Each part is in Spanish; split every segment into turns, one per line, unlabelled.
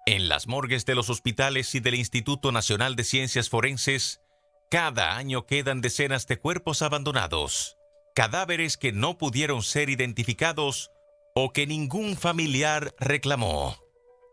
En las morgues de los hospitales y del Instituto Nacional de Ciencias Forenses, cada año quedan decenas de cuerpos abandonados, cadáveres que no pudieron ser identificados o que ningún familiar reclamó.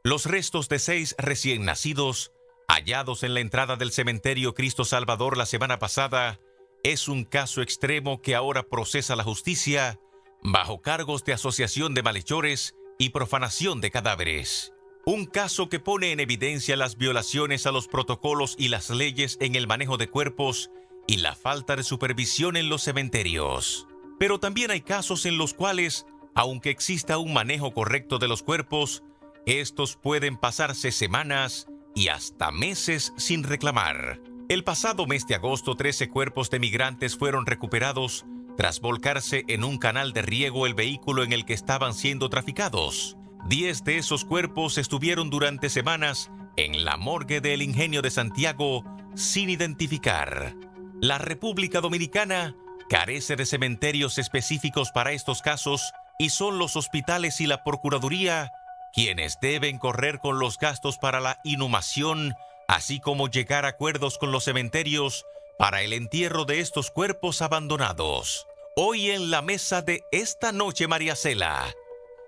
Los restos de 6 recién nacidos, hallados en la entrada del cementerio Cristo Salvador la semana pasada, es un caso extremo que ahora procesa la justicia bajo cargos de asociación de malhechores y profanación de cadáveres. Un caso que pone en evidencia las violaciones a los protocolos y las leyes en el manejo de cuerpos y la falta de supervisión en los cementerios. Pero también hay casos en los cuales, aunque exista un manejo correcto de los cuerpos, estos pueden pasarse semanas y hasta meses sin reclamar. El pasado mes de agosto, 13 cuerpos de migrantes fueron recuperados tras volcarse en un canal de riego el vehículo en el que estaban siendo traficados. 10 de esos cuerpos estuvieron durante semanas en la morgue del Ingenio de Santiago sin identificar. La República Dominicana carece de cementerios específicos para estos casos y son los hospitales y la Procuraduría quienes deben correr con los gastos para la inhumación, así como llegar a acuerdos con los cementerios para el entierro de estos cuerpos abandonados. Hoy en la mesa de Esta Noche, María Cela,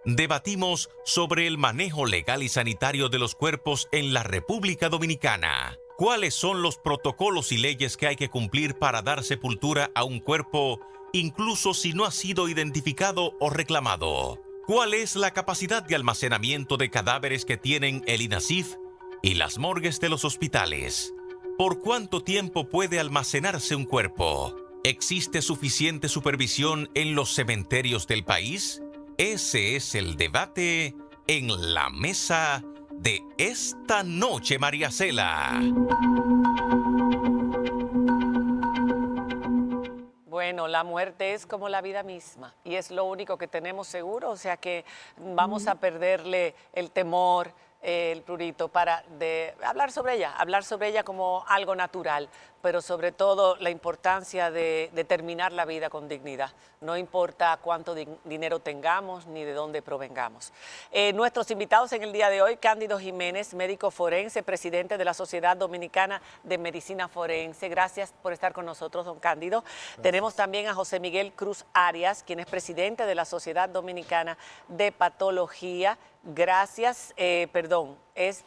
debatimos sobre el manejo legal y sanitario de los cuerpos en la República Dominicana. ¿Cuáles son los protocolos y leyes que hay que cumplir para dar sepultura a un cuerpo, incluso si no ha sido identificado o reclamado? ¿Cuál es la capacidad de almacenamiento de cadáveres que tienen el INASIF y las morgues de los hospitales? ¿Por cuánto tiempo puede almacenarse un cuerpo? ¿Existe suficiente supervisión en los cementerios del país? Ese es el debate en la mesa de Esta Noche, María Cela.
Bueno, la muerte es como la vida misma y es lo único que tenemos seguro, o sea que vamos a perderle el temor, el prurito para hablar sobre ella como algo natural, pero sobre todo la importancia de terminar la vida con dignidad. No importa cuánto dinero tengamos ni de dónde provengamos. Nuestros invitados en el día de hoy, Cándido Jiménez, médico forense, presidente de la Sociedad Dominicana de Medicina Forense. Gracias por estar con nosotros, don Cándido. Gracias. Tenemos también a José Miguel Cruz Arias, quien es presidente de la Sociedad Dominicana de Patología. Gracias, es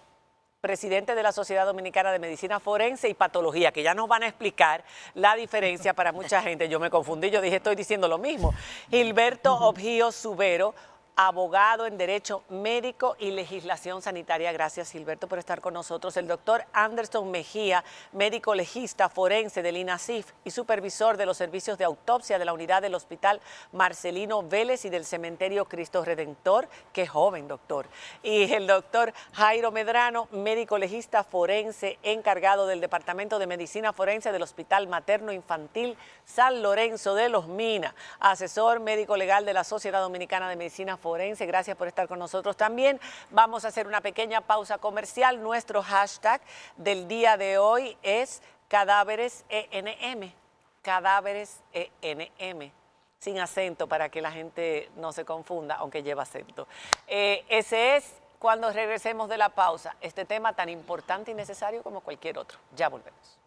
presidente de la Sociedad Dominicana de Medicina Forense y Patología, que ya nos van a explicar la diferencia para mucha gente. Yo me confundí, yo dije, estoy diciendo lo mismo. Gilberto Objío Subero, abogado en Derecho Médico y Legislación Sanitaria. Gracias, Gilberto, por estar con nosotros. El doctor Anderson Mejía, médico legista forense del INASIF y supervisor de los servicios de autopsia de la unidad del Hospital Marcelino Vélez y del Cementerio Cristo Redentor. Qué joven, doctor. Y el doctor Jairo Medrano, médico legista forense encargado del Departamento de Medicina Forense del Hospital Materno Infantil San Lorenzo de Los Minas, asesor médico legal de la Sociedad Dominicana de Medicina Forense. Gracias por estar con nosotros también. Vamos a hacer una pequeña pausa comercial. Nuestro hashtag del día de hoy es cadáveres ENM. Cadáveres ENM. Sin acento para que la gente no se confunda, aunque lleva acento. Ese es cuando regresemos de la pausa. Este tema tan importante y necesario como cualquier otro. Ya volvemos.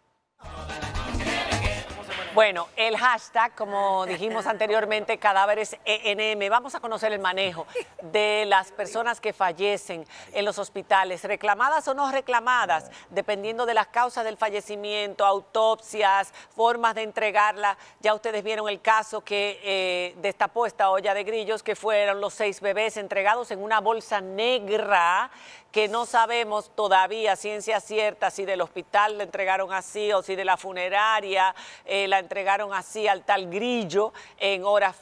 Bueno, el hashtag, como dijimos anteriormente, cadáveres ENM. Vamos a conocer el manejo de las personas que fallecen en los hospitales, reclamadas o no reclamadas, dependiendo de las causas del fallecimiento, autopsias, formas de entregarla. Ya ustedes vieron el caso que destapó esta olla de grillos, que fueron los 6 bebés entregados en una bolsa negra, que no sabemos todavía ciencia cierta si del hospital la entregaron así o si de la funeraria la entregaron así al tal grillo en horas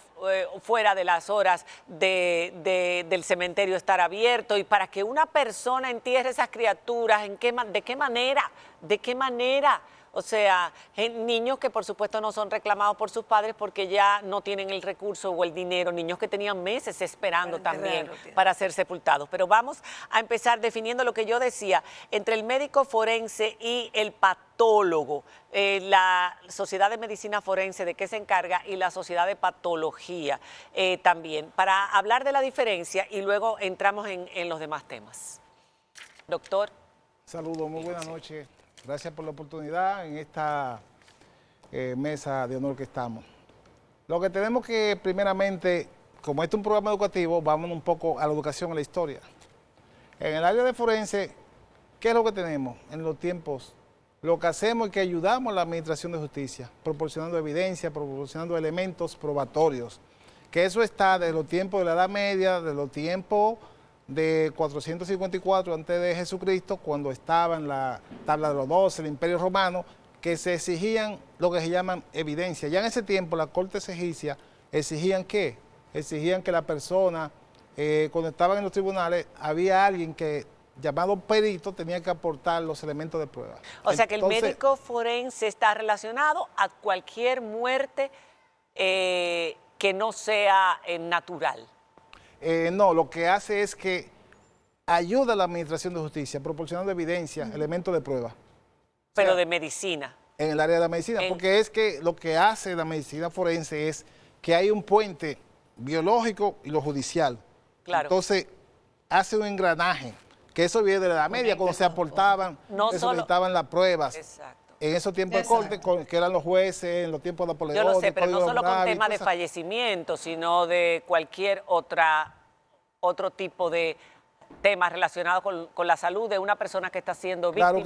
fuera de las horas del cementerio estar abierto, y para que una persona entierre esas criaturas, ¿de qué manera? O sea, niños que por supuesto no son reclamados por sus padres porque ya no tienen el recurso o el dinero, niños que tenían meses esperando también para ser sepultados. Pero vamos a empezar definiendo lo que yo decía, entre el médico forense y el patólogo, la Sociedad de Medicina Forense, ¿de qué se encarga? Y la Sociedad de Patología también, para hablar de la diferencia y luego entramos en los demás temas. Doctor.
Saludos, muy buenas noches. Gracias por la oportunidad en esta mesa de honor que estamos. Lo que tenemos que, primeramente, como este es un programa educativo, vamos un poco a la educación, a la historia. En el área de forense, ¿qué es lo que tenemos en los tiempos? Lo que hacemos es que ayudamos a la administración de justicia, proporcionando evidencia, proporcionando elementos probatorios. Que eso está de los tiempos de la Edad Media, de los tiempos de 454 antes de Jesucristo, cuando estaba en la tabla de los 12, el Imperio Romano, que se exigían lo que se llaman evidencia. Ya en ese tiempo las cortes egipcias exigían ¿qué? Exigían que la persona, cuando estaban en los tribunales, había alguien que, llamado perito, tenía que aportar los elementos de prueba.
O sea que el médico forense está relacionado a cualquier muerte que no sea natural.
No, lo que hace es que ayuda a la administración de justicia, proporcionando evidencia, elementos de prueba.
Pero
O sea,
de medicina.
En el área de la medicina, porque es que lo que hace la medicina forense es que hay un puente biológico y lo judicial.
Claro.
Entonces, hace un engranaje, que eso viene de la Edad Media, cuando se aportaban, se solicitaban las pruebas.
Exacto.
En esos tiempos de corte, que eran los jueces, en los tiempos de Napoleón.
Yo lo sé, pero no solo con temas de
cosas.
fallecimiento, sino de cualquier otro tipo de temas relacionados con la salud de una persona que está siendo víctima.
Claro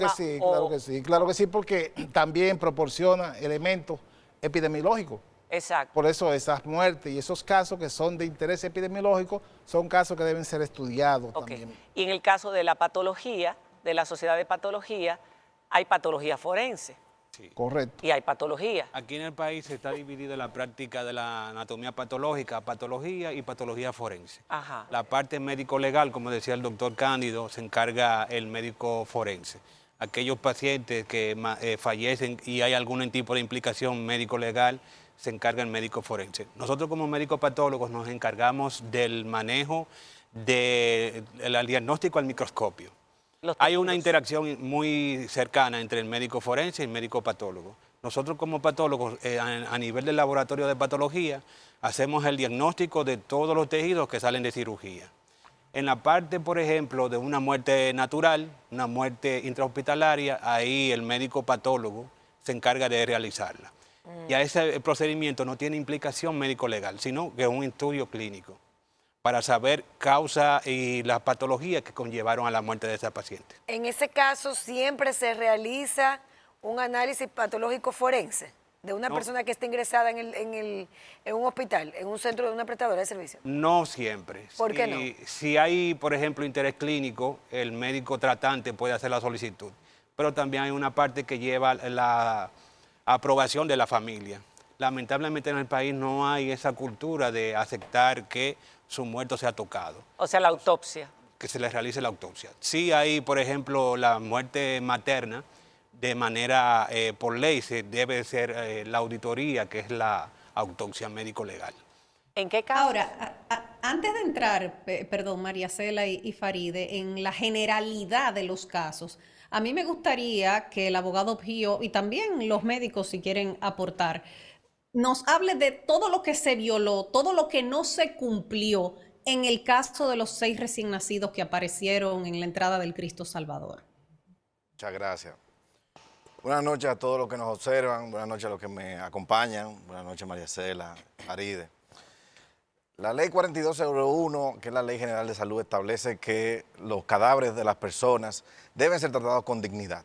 que sí, claro que sí, porque también proporciona elementos epidemiológicos.
Exacto.
Por eso esas muertes y esos casos que son de interés epidemiológico son casos que deben ser estudiados también.
Y en el caso de la patología, de la sociedad de patología, hay patología forense.
Sí.
Correcto.
Y hay patología.
Aquí en el país está dividida la práctica de la anatomía patológica, patología y patología forense.
Ajá.
La parte médico-legal, como decía el doctor Cándido, se encarga el médico forense. Aquellos pacientes que fallecen y hay algún tipo de implicación médico-legal, se encarga el médico forense. Nosotros como médicos patólogos nos encargamos del manejo del diagnóstico al microscopio. Hay una interacción muy cercana entre el médico forense y el médico patólogo. Nosotros como patólogos, a nivel del laboratorio de patología, hacemos el diagnóstico de todos los tejidos que salen de cirugía. En la parte, por ejemplo, de una muerte natural, una muerte intrahospitalaria, ahí el médico patólogo se encarga de realizarla. Ya ese procedimiento no tiene implicación médico-legal, sino que es un estudio clínico para saber causa y las patologías que conllevaron a la muerte de esa paciente.
En ese caso, siempre se realiza un análisis patológico forense de una persona que está ingresada en un hospital, en un centro de una prestadora de servicios.
No siempre.
¿Por qué no?
Si hay, por ejemplo, interés clínico, el médico tratante puede hacer la solicitud, pero también hay una parte que lleva la aprobación de la familia. Lamentablemente en el país no hay esa cultura de aceptar que su muerto sea tocado. O
sea, la autopsia.
Que se le realice la autopsia. Sí hay, por ejemplo, la muerte materna, de manera, por ley, se debe ser la auditoría, que es la autopsia médico-legal.
¿En qué caso?
Ahora, antes de entrar, perdón, María Cela y Faride, en la generalidad de los casos, a mí me gustaría que el abogado Pío y también los médicos, si quieren aportar, nos hable de todo lo que se violó, todo lo que no se cumplió en el caso de los 6 recién nacidos que aparecieron en la entrada del Cristo Salvador.
Muchas gracias. Buenas noches a todos los que nos observan, buenas noches a los que me acompañan, buenas noches María Cela, Faride. La ley 4201, que es la Ley General de Salud, establece que los cadáveres de las personas deben ser tratados con dignidad.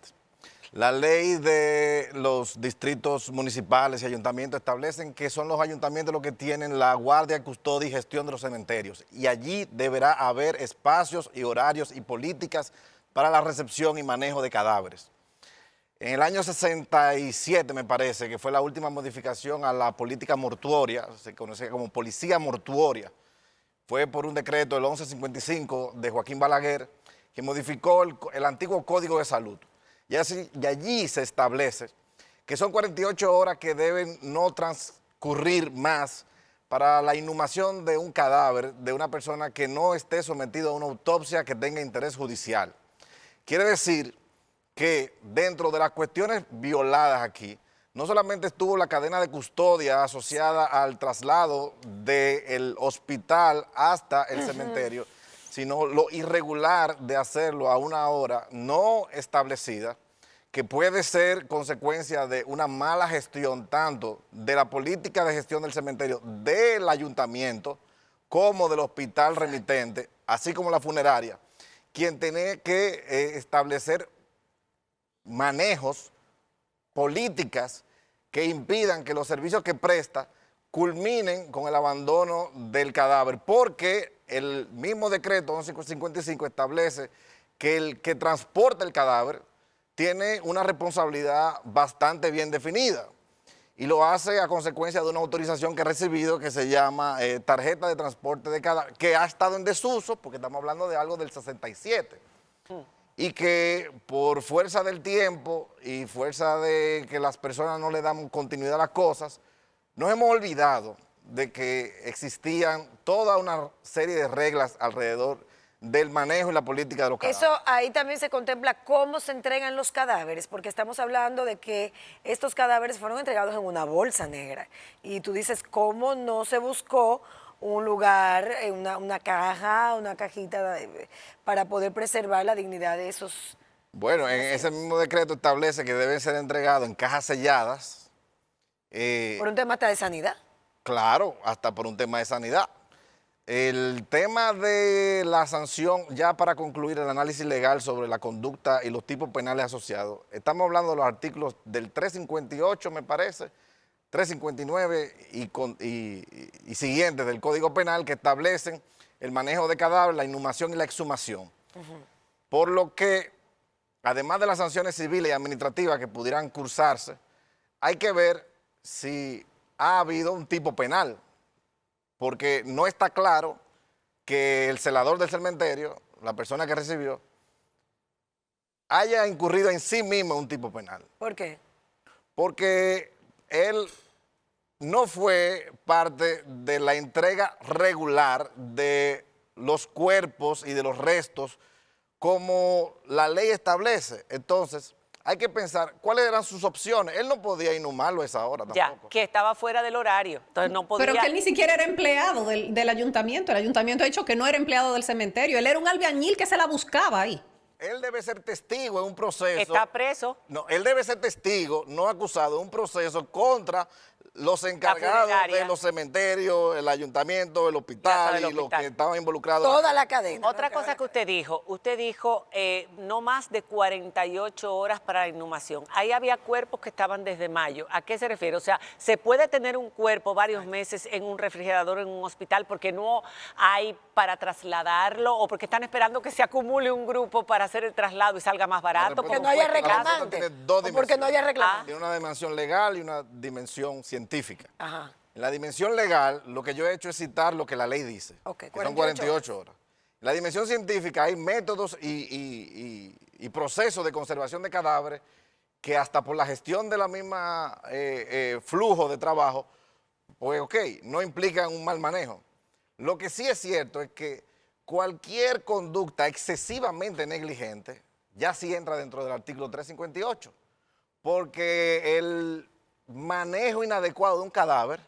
La ley de los distritos municipales y ayuntamientos establecen que son los ayuntamientos los que tienen la guardia, custodia y gestión de los cementerios. Y allí deberá haber espacios y horarios y políticas para la recepción y manejo de cadáveres. En el año 67, me parece, que fue la última modificación a la política mortuoria, se conoce como policía mortuoria. Fue por un decreto del 1155 de Joaquín Balaguer, que modificó el antiguo Código de Salud. Y allí se establece que son 48 horas que deben no transcurrir más para la inhumación de un cadáver de una persona que no esté sometido a una autopsia que tenga interés judicial. Quiere decir que dentro de las cuestiones violadas aquí, no solamente estuvo la cadena de custodia asociada al traslado del hospital hasta el cementerio, sino lo irregular de hacerlo a una hora no establecida, que puede ser consecuencia de una mala gestión tanto de la política de gestión del cementerio del ayuntamiento como del hospital remitente, así como la funeraria, quien tiene que establecer manejos, políticas que impidan que los servicios que presta culminen con el abandono del cadáver, porque el mismo decreto 1155 establece que el que transporta el cadáver tiene una responsabilidad bastante bien definida y lo hace a consecuencia de una autorización que ha recibido que se llama tarjeta de transporte de cadáver, que ha estado en desuso, porque estamos hablando de algo del 67, y que por fuerza del tiempo y fuerza de que las personas no le dan continuidad a las cosas, nos hemos olvidado de que existían toda una serie de reglas alrededor del manejo y la política de los cadáveres.
Eso ahí también se contempla cómo se entregan los cadáveres, porque estamos hablando de que estos cadáveres fueron entregados en una bolsa negra. Y tú dices, ¿cómo no se buscó un lugar, una caja, una cajita para poder preservar la dignidad de esos?
Bueno, en ese mismo decreto establece que deben ser entregados en cajas selladas.
Por un tema hasta de sanidad.
Claro, hasta por un tema de sanidad. El tema de la sanción, ya para concluir el análisis legal sobre la conducta y los tipos penales asociados, estamos hablando de los artículos del 358, me parece, 359 y siguientes del Código Penal que establecen el manejo de cadáveres, la inhumación y la exhumación. Por lo que, además de las sanciones civiles y administrativas que pudieran cursarse, hay que ver si ha habido un tipo penal, porque no está claro que el celador del cementerio, la persona que recibió, haya incurrido en sí mismo en un tipo penal.
¿Por qué?
Porque él no fue parte de la entrega regular de los cuerpos y de los restos como la ley establece. Entonces, hay que pensar cuáles eran sus opciones. Él no podía inhumarlo a esa hora tampoco.
Ya, que estaba fuera del horario, entonces no podía...
Pero que él ni siquiera era empleado del ayuntamiento. El ayuntamiento ha dicho que no era empleado del cementerio. Él era un albañil que se la buscaba ahí.
Él debe ser testigo en un proceso.
Está preso.
No, él debe ser testigo, no acusado, en un proceso contra los encargados de los cementerios, el ayuntamiento, el hospital y los que estaban involucrados.
Toda la cadena.
Otra cosa que usted dijo no más de 48 horas para la inhumación. Ahí había cuerpos que estaban desde mayo. ¿A qué se refiere? O sea, ¿se puede tener un cuerpo varios meses en un refrigerador en un hospital porque no hay para trasladarlo o porque están esperando que se acumule un grupo para hacer el traslado y salga más barato?
Porque no haya reclamante. Porque no haya reclamante.
Tiene una dimensión legal y una dimensión científica.
Ajá.
En la dimensión legal, lo que yo he hecho es citar lo que la ley dice, que son 48 horas. En la dimensión científica hay métodos y procesos de conservación de cadáveres que hasta por la gestión de la misma flujo de trabajo, pues no implican un mal manejo. Lo que sí es cierto es que cualquier conducta excesivamente negligente ya sí entra dentro del artículo 358, porque el manejo inadecuado de un cadáver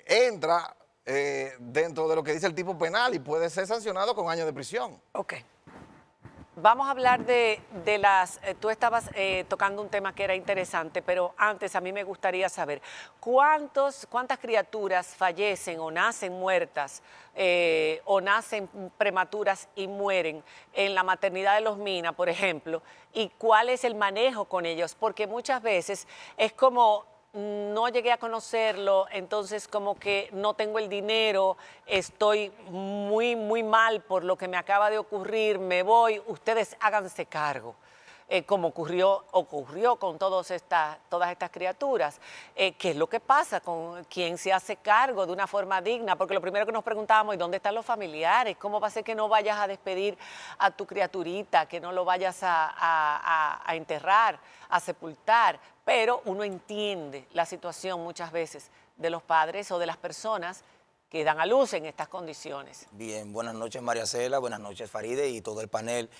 entra dentro de lo que dice el tipo penal y puede ser sancionado con años de prisión.
Ok. Vamos a hablar de las... tú estabas tocando un tema que era interesante, pero antes a mí me gustaría saber cuántas criaturas fallecen o nacen muertas o nacen prematuras y mueren en la maternidad de Los Minas, por ejemplo, y cuál es el manejo con ellos, porque muchas veces es como... no llegué a conocerlo, entonces como que no tengo el dinero, estoy muy mal por lo que me acaba de ocurrir, me voy, ustedes háganse cargo. Como ocurrió con todas estas criaturas. ¿Qué es lo que pasa con quien se hace cargo de una forma digna? Porque lo primero que nos preguntábamos, ¿y dónde están los familiares? ¿Cómo va a ser que no vayas a despedir a tu criaturita, que no lo vayas a enterrar, a sepultar? Pero uno entiende la situación muchas veces de los padres o de las personas que dan a luz en estas condiciones.
Bien, buenas noches María Cela, buenas noches Faride y todo el panel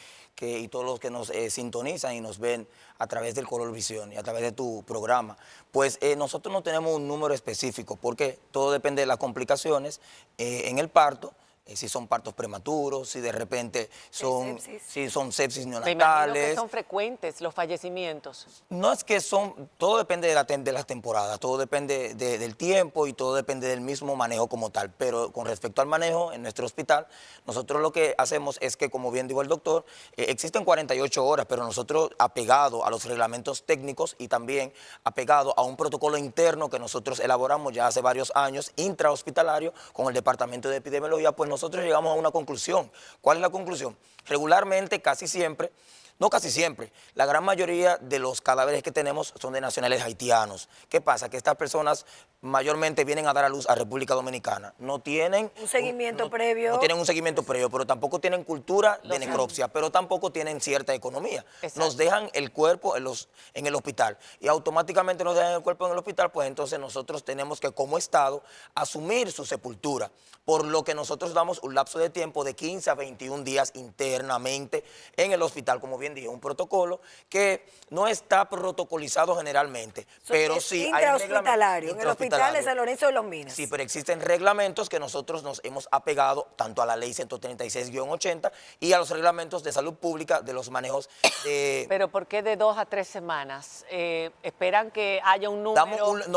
y todos los que nos sintonizan y nos ven a través del Color Visión y a través de tu programa. Pues nosotros no tenemos un número específico porque todo depende de las complicaciones en el parto si son partos prematuros, si de repente son, si son sepsis
Me imagino que
neonatales.
son frecuentes los fallecimientos.
No es que son, todo depende de las temporadas, todo depende del tiempo y todo depende del mismo manejo como tal. Pero con respecto al manejo en nuestro hospital, nosotros lo que hacemos es que, como bien dijo el doctor, existen 48 horas, pero nosotros apegado a los reglamentos técnicos y también apegado a un protocolo interno que nosotros elaboramos ya hace varios años, intrahospitalario, con el Departamento de Epidemiología, pues nosotros llegamos a una conclusión. ¿Cuál es la conclusión? Regularmente, casi siempre, no casi siempre, la gran mayoría de los cadáveres que tenemos son de nacionales haitianos. ¿Qué pasa? Que estas personas mayormente vienen a dar a luz a República Dominicana. No tienen
un seguimiento previo.
No tienen un seguimiento previo, pero tampoco tienen cultura de necropsia, pero tampoco tienen cierta economía.
Exacto.
Nos dejan el cuerpo en el hospital y automáticamente nos dejan el cuerpo en el hospital, pues entonces nosotros tenemos que, como Estado, asumir su sepultura, por lo que nosotros damos un lapso de tiempo de 15 a 21 días internamente en el hospital, como bien dije, un protocolo que no está protocolizado generalmente, pero sí hay
intrahospitalario, en el hospital de San Lorenzo de los Minas.
Sí, pero existen reglamentos que nosotros nos hemos apegado tanto a la ley 136-80 y a los reglamentos de salud pública de los manejos de...
Pero ¿por qué de 2 a 3 semanas? ¿Esperan que haya un número?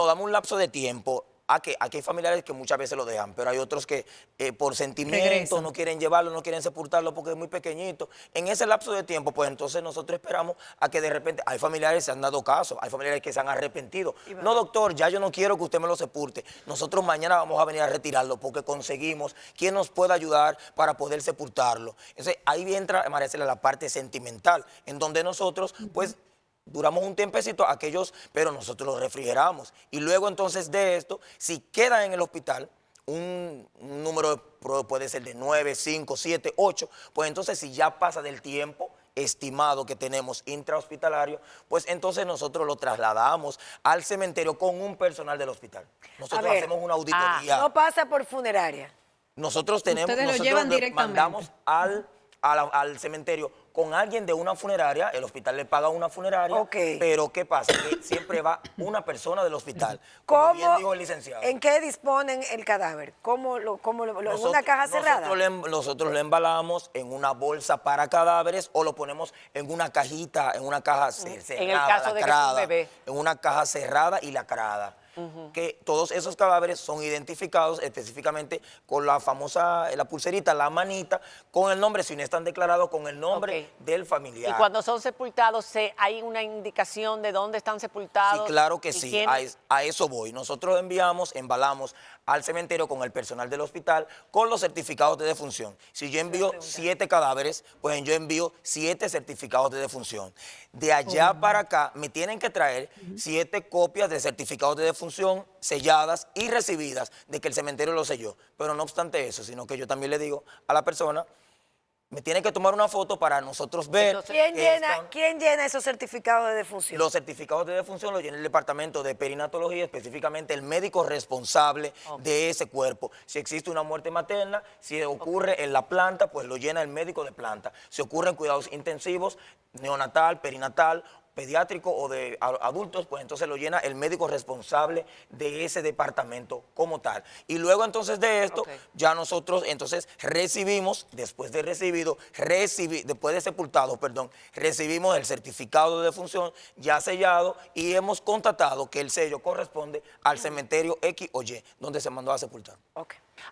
Damos un lapso de tiempo. Aquí hay familiares que muchas veces lo dejan, pero hay otros que por sentimiento no quieren llevarlo, no quieren sepultarlo porque es muy pequeñito. En ese lapso de tiempo, pues entonces nosotros esperamos a que de repente, hay familiares que se han dado caso, hay familiares que se han arrepentido. No, doctor, ya yo no quiero que usted me lo sepulte. Nosotros mañana vamos a venir a retirarlo porque conseguimos quien nos pueda ayudar para poder sepultarlo. Entonces ahí entra, María Cela, la parte sentimental, en donde nosotros, pues, duramos un tiempecito aquellos, pero nosotros los refrigeramos. Y luego entonces de esto, si queda en el hospital un número puede ser de 9, 5, 7, 8, pues entonces si ya pasa del tiempo estimado que tenemos intrahospitalario, pues entonces nosotros lo trasladamos al cementerio con un personal del hospital. Nosotros hacemos una auditoría.
No pasa por funeraria.
Nosotros tenemos,
Ustedes lo
nosotros
llevan
le
directamente.
mandamos al cementerio con alguien de una funeraria, el hospital le paga una funeraria, pero ¿qué pasa? Que siempre va una persona del hospital, como bien dijo el licenciado.
¿En qué disponen el cadáver? ¿En una caja cerrada?
Nosotros lo embalamos en una bolsa para cadáveres o lo ponemos en una cajita, en una caja cerrada,
en el caso de que sea un bebé.
en una caja cerrada y lacrada. Que todos esos cadáveres son identificados específicamente con la famosa, la pulserita, la manita, con el nombre, si no están declarados, con el nombre del familiar.
Y cuando son sepultados, ¿hay una indicación de dónde están sepultados?
Sí, claro que sí, a eso voy. Nosotros embalamos al cementerio con el personal del hospital con los certificados de defunción. Si yo envío 7 cadáveres, pues yo envío 7 certificados de defunción. De allá para acá me tienen que traer 7 copias de certificados de defunción selladas y recibidas de que el cementerio lo selló. Pero no obstante eso, sino que yo también le digo a la persona, me tiene que tomar una foto para nosotros ver.
¿Quién llena esos certificados de defunción?
Los certificados de defunción los llena el departamento de perinatología, específicamente el médico responsable de ese cuerpo. Si existe una muerte materna, si ocurre en la planta, pues lo llena el médico de planta. Si ocurren cuidados intensivos, neonatal, perinatal, pediátrico o de adultos, pues entonces lo llena el médico responsable de ese departamento como tal. Y luego entonces de esto, ya nosotros entonces recibimos, después de sepultado, recibimos el certificado de defunción ya sellado y hemos constatado que el sello corresponde al cementerio X o Y, donde se mandó a sepultar.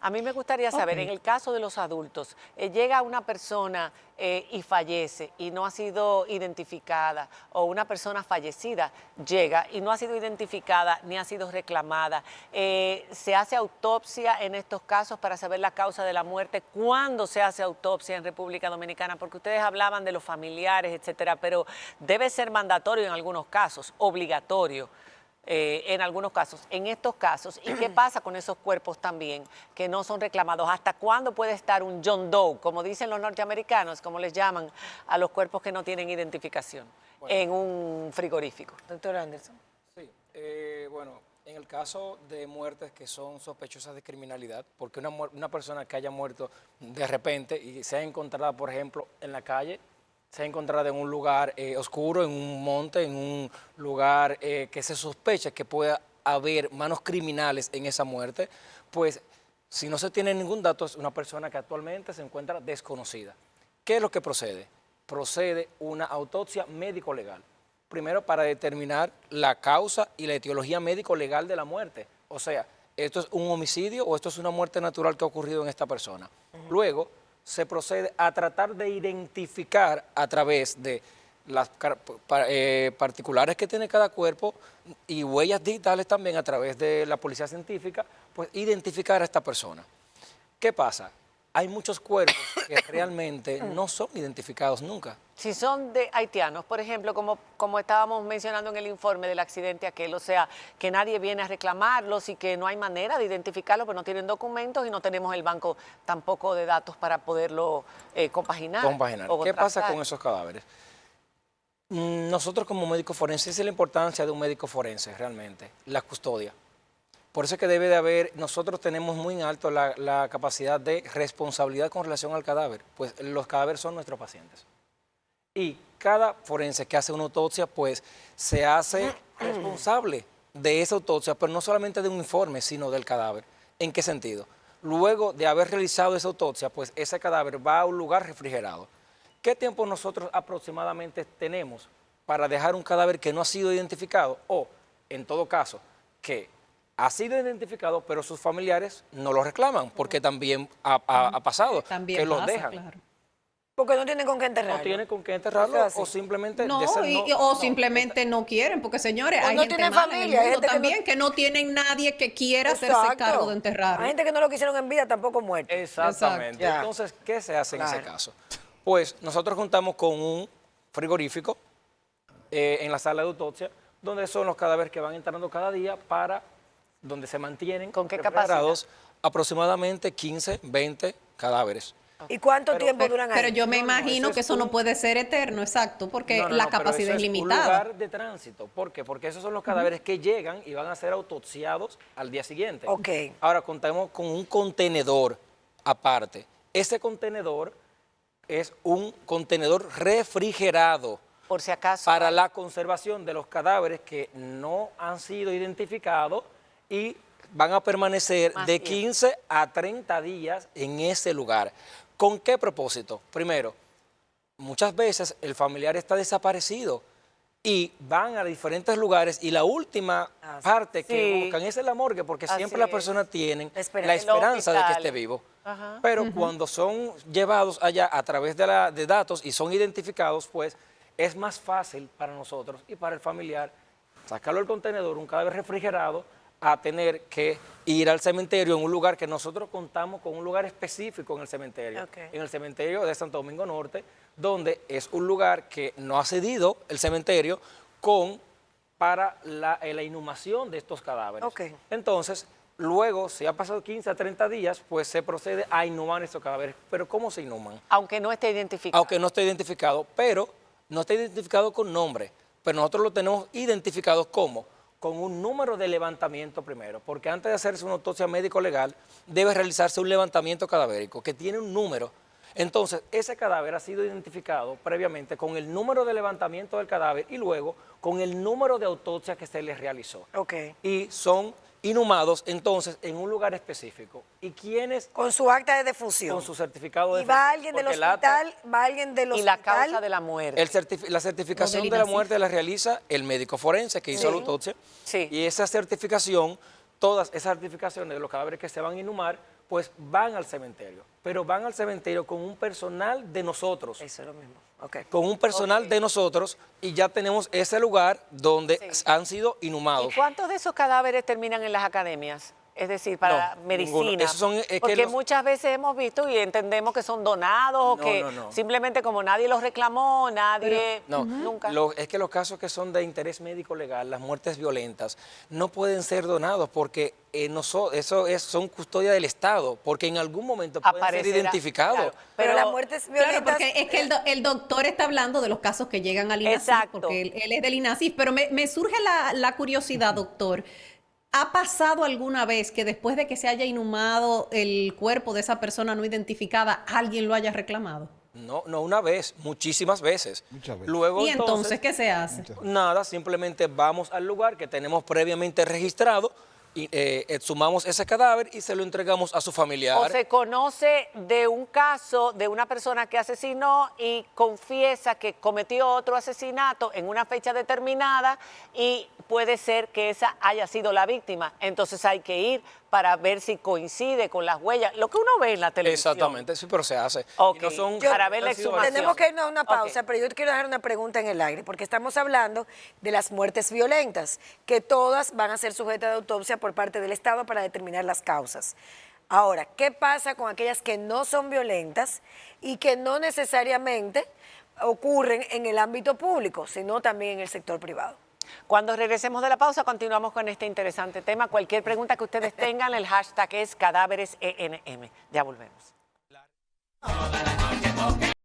A mí me gustaría saber, en el caso de los adultos, llega una persona y fallece y no ha sido identificada, o una persona fallecida llega y no ha sido identificada ni ha sido reclamada. ¿Se hace autopsia en estos casos para saber la causa de la muerte? ¿Cuándo se hace autopsia en República Dominicana? Porque ustedes hablaban de los familiares, etcétera, pero debe ser mandatorio en algunos casos, obligatorio. En algunos casos, en estos casos, ¿y qué pasa con esos cuerpos también que no son reclamados? ¿Hasta cuándo puede estar un John Doe, como dicen los norteamericanos, como les llaman a los cuerpos que no tienen identificación, en un frigorífico?
Doctor Anderson.
Sí, bueno, en el caso de muertes que son sospechosas de criminalidad, porque una persona que haya muerto de repente y sea encontrada, por ejemplo, en la calle, se ha encontrado en un lugar oscuro, en un monte, en un lugar que se sospecha que pueda haber manos criminales en esa muerte, pues Si no se tiene ningún dato, es una persona que actualmente se encuentra desconocida. ¿Qué es lo que procede? Procede una autopsia médico-legal. Primero, para determinar la causa y la etiología médico-legal de la muerte. O sea, ¿esto es un homicidio o esto es una muerte natural que ha ocurrido en esta persona? Luego, se procede a tratar de identificar a través de las particulares que tiene cada cuerpo y huellas digitales también a través de la policía científica, pues identificar a esta persona. ¿Qué pasa? Hay muchos cuerpos que realmente no son identificados nunca.
Si son de haitianos, por ejemplo, como estábamos mencionando en el informe del accidente aquel, o sea, que nadie viene a reclamarlos y que no hay manera de identificarlos, pero no tienen documentos y no tenemos el banco tampoco de datos para poderlo compaginar.
¿Qué pasa con esos cadáveres? Nosotros como médicos forenses, esa es la importancia de un médico forense realmente, la custodia. Por eso es que debe de haber, nosotros tenemos muy en alto la capacidad de responsabilidad con relación al cadáver, pues los cadáveres son nuestros pacientes. Y cada forense que hace una autopsia, pues se hace responsable de esa autopsia, pero no solamente de un informe, sino del cadáver. ¿En qué sentido? Luego de haber realizado esa autopsia, pues ese cadáver va a un lugar refrigerado. ¿Qué tiempo nosotros aproximadamente tenemos para dejar un cadáver que no ha sido identificado? O, en todo caso, que ha sido identificado, pero sus familiares no lo reclaman, porque también ha pasado,
También
que los
pasa,
dejan.
claro.
Porque no tienen con qué enterrarlo.
No tienen con qué enterrarlo o simplemente...
No, simplemente no quieren, porque señores,
O
hay
no
gente
tienen
mala
familia,
en el
hay
mundo
gente que
también que no tienen nadie que quiera hacerse
Exacto.
cargo de enterrarlo.
Hay gente que no lo quisieron en vida, tampoco muerto.
Exactamente.
Ya.
Entonces, ¿qué se hace en ese
Claro.
caso? Pues nosotros contamos con un frigorífico en la sala de autopsia, donde son los cadáveres que van entrando cada día donde se mantienen
¿Con qué
refrigerados aproximadamente 15, 20 cadáveres.
¿Y cuánto tiempo duran ahí?
Pero yo me
No, no,
imagino
eso
que
es
eso no
un-
puede ser eterno, exacto, porque
No, no,
la
no, pero
capacidad
eso
es
Un
limitada.
lugar de tránsito. ¿Por qué? Porque esos son los cadáveres que llegan y van a ser autopsiados al día siguiente.
Ok.
Ahora contamos con un contenedor aparte. Ese contenedor es un contenedor refrigerado
Por si acaso.
para la conservación de los cadáveres que no han sido identificados y van a permanecer
Más
de
tiempo.
15 a 30 días en ese lugar. ¿Con qué propósito? Primero, muchas veces el familiar está desaparecido y van a diferentes lugares y la última parte que
Sí.
buscan es la morgue, porque
Así
siempre las
es.
personas tienen
La esperanza.
la esperanza de que
hospital.
esté vivo.
Ajá.
Pero cuando son llevados allá a través de datos y son identificados, pues es más fácil para nosotros y para el familiar sacarlo del contenedor, un cadáver refrigerado, a tener que ir al cementerio en un lugar que nosotros contamos con un lugar específico en el cementerio.
Ok.
En el cementerio de Santo Domingo Norte, donde es un lugar que no ha cedido el cementerio para la inhumación de estos cadáveres.
Ok.
Entonces, luego, si ha pasado 15 a 30 días, pues se procede a inhumar estos cadáveres. ¿Pero cómo se inhuman?
Aunque no esté identificado.
Aunque no esté identificado, pero no está identificado con nombre. Pero nosotros lo tenemos identificado como con un número de levantamiento primero, porque antes de hacerse una autopsia médico-legal debe realizarse un levantamiento cadavérico que tiene un número. Entonces, ese cadáver ha sido identificado previamente con el número de levantamiento del cadáver y luego con el número de autopsia que se le realizó.
Ok.
Y son inhumados entonces en un lugar específico. ¿Y quiénes?
Con su acta de defunción.
Con su certificado de
Y va
defunción,
alguien del
porque el acta-
hospital, va alguien del
Y
hospital.
la causa de la muerte.
La certificación
O del
de la
INASIF.
muerte la realiza el médico forense que hizo la autopsia.
Sí.
Y esa certificación, todas esas certificaciones de los cadáveres que se van a inhumar, pues van al cementerio. Pero van al cementerio con un personal de nosotros.
Eso es lo mismo. Ok.
Con un personal de nosotros y ya tenemos ese lugar donde
Sí.
han sido inhumados.
¿Y cuántos de esos cadáveres terminan en las academias? Es decir, para
No,
medicina.
ninguno. Esos son, es que
Porque
los-
muchas veces hemos visto y entendemos que son donados o
No,
que
no.
simplemente como nadie los reclamó, nadie
No,
nunca.
es que los casos que son de interés médico legal, las muertes violentas, no pueden ser donados porque son custodia del Estado, porque en algún momento pueden ser
Aparecerá,
identificados.
claro.
Pero,
Pero-
las muertes
Claro,
violentas...
porque es que el doctor está hablando de los casos que llegan al INASIF,
Exacto.
porque él es del INASIF, pero me surge la curiosidad, doctor. ¿Ha pasado alguna vez que después de que se haya inhumado el cuerpo de esa persona no identificada, alguien lo haya reclamado?
No una vez, muchísimas veces.
Muchas veces.
Luego,
¿Y entonces qué se hace?
Nada, simplemente vamos al lugar que tenemos previamente registrado exhumamos ese cadáver y se lo entregamos a su familiar.
O se conoce de un caso de una persona que asesinó y confiesa que cometió otro asesinato en una fecha determinada y puede ser que esa haya sido la víctima. Entonces hay que ir para ver si coincide con las huellas, lo que uno ve en la televisión.
Exactamente, sí, pero se hace.
Ok.
Y no son,
Para ver la
han sido
exhumación.
Tenemos que irnos a una pausa,
Ok.
pero yo te quiero dejar una pregunta en el aire, porque estamos hablando de las muertes violentas, que todas van a ser sujetas de autopsia por parte del Estado para determinar las causas. Ahora, ¿qué pasa con aquellas que no son violentas y que no necesariamente ocurren en el ámbito público, sino también en el sector privado?
Cuando regresemos de la pausa, continuamos con este interesante tema. Cualquier pregunta que ustedes tengan, el hashtag es cadáveresenm. Ya volvemos.